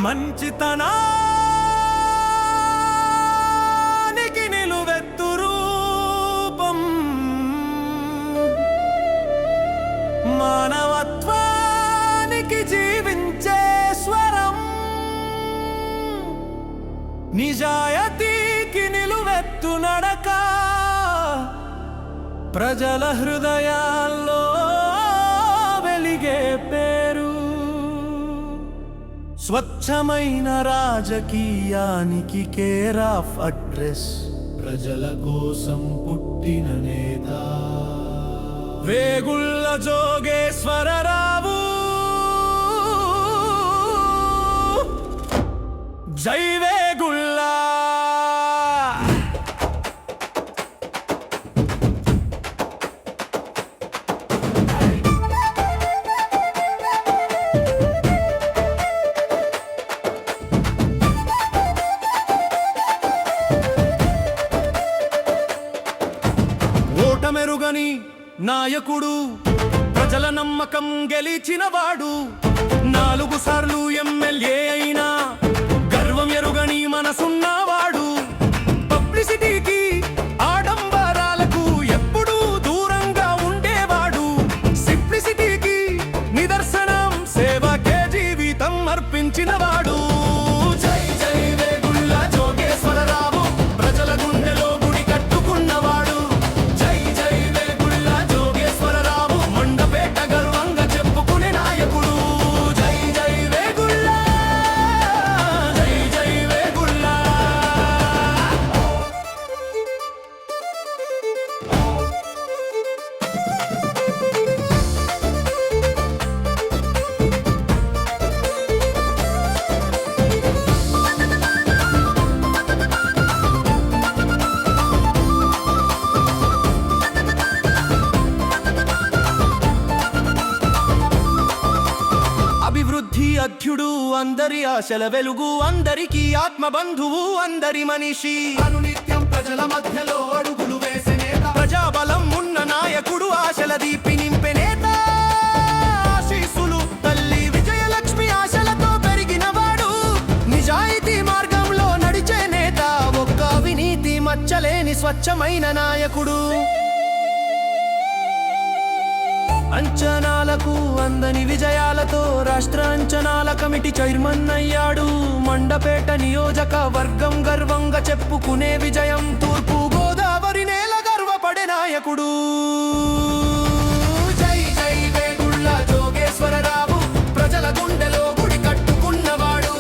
మంచితనానికి నిలువెత్తు రూపం, మానవత్వానికి జీవించే స్వరం, నిజాయతీకి నిలువెత్తు నడక, ప్రజల హృదయాల్లో వెలిగే పేరు. స్వచ్ఛమైన రాజకీయానికి కేర్ ఆఫ్ అడ్రస్, ప్రజల కోసం పుట్టిన నేత వేగుళ్ళ జోగేశ్వరరావు. జై వేగుళ్ళ. ఓటమెరుగని నాయకుడు, ప్రజల నమ్మకం గెలిచినవాడు, 4 సార్లు ఎమ్మెల్యే అయినా గర్వం ఎరుగని మనసున్నవాడు, పబ్లిసిటీకి ఆడంబరాలకు ఎప్పుడూ దూరంగా ఉండేవాడు, సింప్లిసిటీకి నిదర్శనం, సేవకే జీవితం అర్పించినవాడు. జై జై వేగుళ్ళ జోగేశ్వరరావు, ప్రజల గుండెలో గుడి కట్టుకున్నవాడు. జై జై వేగుళ్ళ జోగేశ్వరరావు, మండపేట గర్వంగా చెప్పుకునే నాయకుడు. జై జై వేగుళ్ళ, జై జై వేగుళ్ళ. అభివృద్ధి అధ్యుడు, అందరి ఆశల వెలుగు, అందరికీ ఆత్మబంధువు, అందరి మనిషి, అనునిత్యం ప్రజల మధ్యలో అడుగులు వేసే నేత, ప్రజాబలం ఉన్న నాయకుడు, ఆశల దీపి నింపే నేత. ఆశీస్సులు తల్లి విజయలక్ష్మి ఆశలతో పెరిగినవాడు, నిజాయితీ మార్గంలో నడిచే నేత, ఒక్క అవినీతి మచ్చలేని స్వచ్ఛమైన నాయకుడు. అంచనాలకు అందని విజయాలతో రాష్ట్ర అంచనాల కమిటీ చైర్మన్ అయ్యాడు. మండపేట నియోజకవర్గం గర్వంగా చెప్పుకునే విజయం, తూర్పు గోదావరి నేల గర్వపడే నాయకుడు. జై జై వేగుళ్ళ జోగేశ్వరరావు, ప్రజల గుండెలో గుడి కట్టుకున్నవాడు.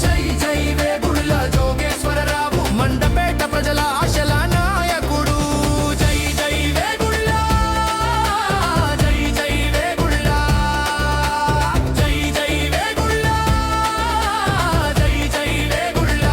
జై జై వేగుళ్ళ జోగేశ్వరరావు, మండపేట ప్రజల ఆశల నాయకుడు. జై జై వేగుళ్ళ, జై జై వేగుళ్ళ, జై జై వేగుళ్ళ, జై జై వేగుళ్ళ.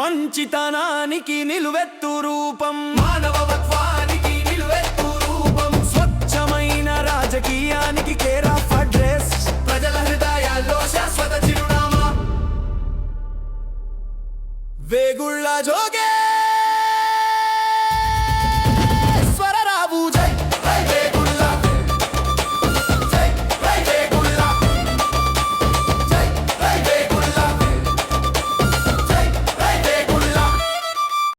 మంచితనానికి నిలువెత్తు రూపం, మానవత్వానికి నిలువెత్తు రూపం, స్వచ్ఛమైన రాజకీయానికి కేర్ ఆఫ్ అడ్రస్, ప్రజల హృదయాల్లో శాశ్వత చిరునామా వేగుళ్ళ జోగే.